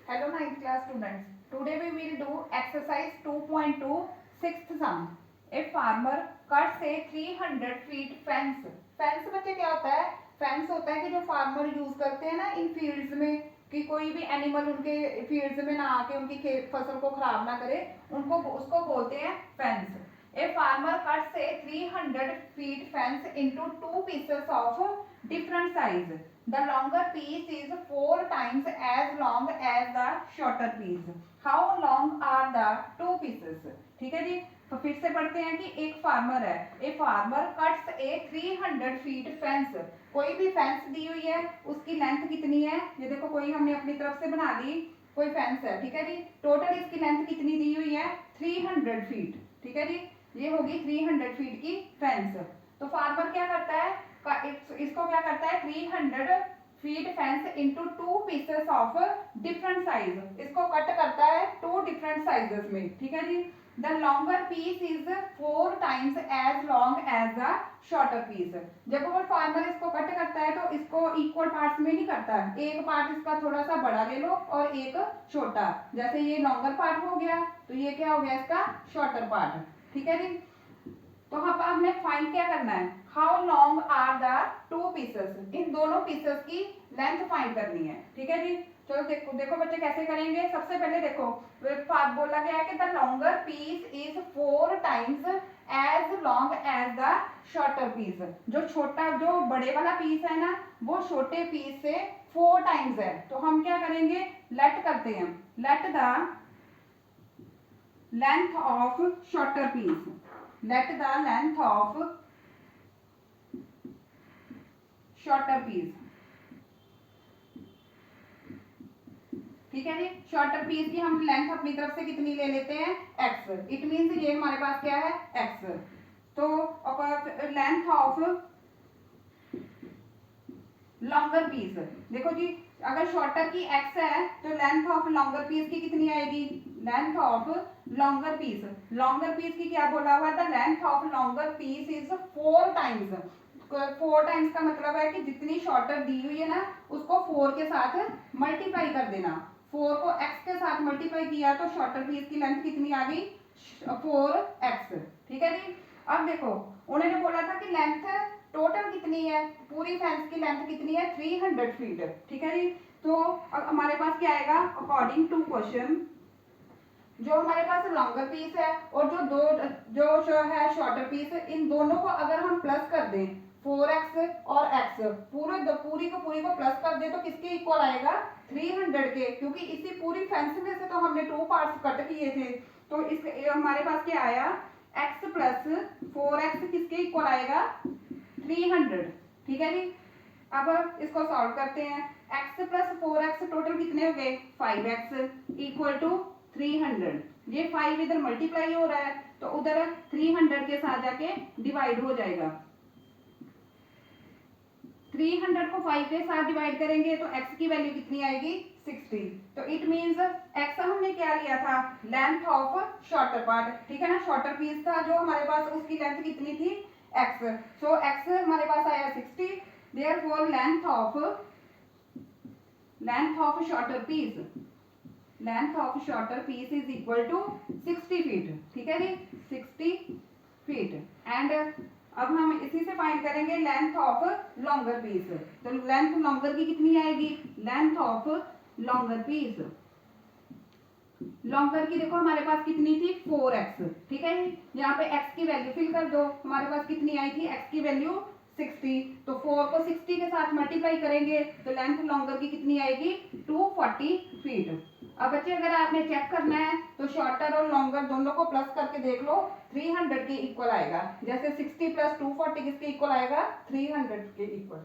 Hello 9th class students. Today we will do exercise 2.2 sixth sum. A farmer cuts a 300 feet fence. Fence बच्चे क्या होता है? Fence होता है कि जो farmer यूज करते हैं ना इन fields में कि कोई भी एनिमल उनके फील्ड्स में ना आके उनकी फसल को खराब ना करे, उनको उसको बोलते हैं fence. A farmer cuts a 300 feet fence into two pieces of different size. The longer piece is 4 times as long as the shorter piece. How long are the two pieces? ठीक है जी. तो फिर से पढ़ते हैं कि एक फार्मर है. A farmer cuts A 300 feet fence. कोई भी फेंस दी हुई है, उसकी लेंथ कितनी है? ये देखो कोई हमने अपनी तरफ से बना ली, कोई फेंस है. ठीक है जी. टोटल इसकी लेंथ कितनी दी हुई है? 300 फीट. ठीक है जी. ये होगी 300 फीट की फेंस. तो फार्मर क्या करता है? इसको क्या करता है? 300 feet fence into two pieces of different size. इसको कट करता है टू डिफरेंट साइजेस में. ठीक है जी. The longer piece is 4 times as long as the shorter piece. जब वो फार्मर इसको कट करता है तो इसको इक्वल पार्ट्स में नहीं करता है. एक पार्ट इसका थोड़ा सा बड़ा ले लो और एक छोटा. जैसे ये लॉन्गर पार्ट हो गया तो ये क्या हो गया? इसका शॉर्टर पार्ट. ठीक है जी. तो अब हमने फाइंड क्या करना है? How long are the two pieces. इन दोनों पीसेस की लेंथ फाइंड करनी है. ठीक है जी. चलो देखो देखो बच्चे कैसे करेंगे. सबसे पहले देखो बोला गया है कि the longer piece is 4 times as long as the shorter piece. जो छोटा जो बड़े वाला पीस है ना वो छोटे पीस से 4 टाइम्स है. तो हम क्या करेंगे? लेट करते हैं. Let the length of shorter piece. Let the length of shorter piece. ठीक है जी. शॉर्टर पीस की हम लेंथ अपनी तरफ से कितनी ले लेते हैं? x. इट मीन्स ये हमारे पास क्या है? x. तो लेंथ ऑफ लॉन्गर पीस. देखो जी अगर शॉर्टर की x है तो लेंथ ऑफ लॉन्गर पीस की कितनी आएगी? Length of longer piece. Longer piece की क्या बोला हुआ था? Length of longer piece is 4 times. 4 times का मतलब है कि जितनी शॉर्टर दी हुई है ना उसको 4 के साथ मल्टीप्लाई कर देना. 4 को x के साथ मल्टीप्लाई किया तो शॉर्टर पीस की लेंथ कितनी आ गई? 4x. ठीक है जी. अब देखो उन्होंने बोला था कि लेंथ टोटल कितनी है? पूरी फेंस की लेंथ कितनी है? 300 फीट. ठीक है जी. तो अब हमारे पास क्या आएगा? अकॉर्डिंग टू क्वेश्चन जो हमारे पास लॉन्गर पीस है और जो है शॉर्टर पीस, इन दोनों को अगर हम प्लस कर दें 4x और x पूरी को प्लस कर दें तो किसके इक्वल आएगा? 300 के. क्योंकि इसी पूरी फेंस में से तो हमने 2 पार्ट्स कट किए थे. तो इस हमारे पास क्या आया? x प्लस 4x किसके इक्वल आएगा? 300. ठीक है जी. अब इसको सॉल्व करते हैं. x प्लस 4x टोटल कितने हो गए? 5x equal to 300. ये 5 इधर मल्टीप्लाई हो रहा है तो उधर 300 के साथ जाके डिवाइड हो जाएगा. 300 को 5 के साथ डिवाइड करेंगे तो x की वैल्यू कितनी आएगी? 60. तो इट मींस x हमने क्या लिया था? Length of shorter part. ठीक है ना. शॉर्टर पीस था जो हमारे पास, उसकी लेंथ कितनी थी? x. सो x हमारे पास आया 60. Therefore length of shorter piece is equal to 60 feet. ठीक है जी. 60 feet. एंड अब हम इसी से फाइंड करेंगे लेंथ ऑफ लॉन्गर पीस. तो लेंथ लॉन्गर की कितनी आएगी? Length of longer piece. Longer की देखो हमारे पास कितनी थी? 4x. ठीक है जी. यहाँ पे x की वैल्यू फिल कर दो. हमारे पास कितनी आई थी? x की वैल्यू 60. तो 4 को 60 के साथ मल्टीप्लाई करेंगे तो लेंथ लॉन्गर की कितनी आएगी? 240 फीट. अब बच्चे अगर आपने चेक करना है तो शॉर्टर और लॉन्गर दोनों को प्लस करके देख लो. 300 के इक्वल आएगा. जैसे 60 प्लस 240 किसके इक्वल आएगा? 300 के इक्वल.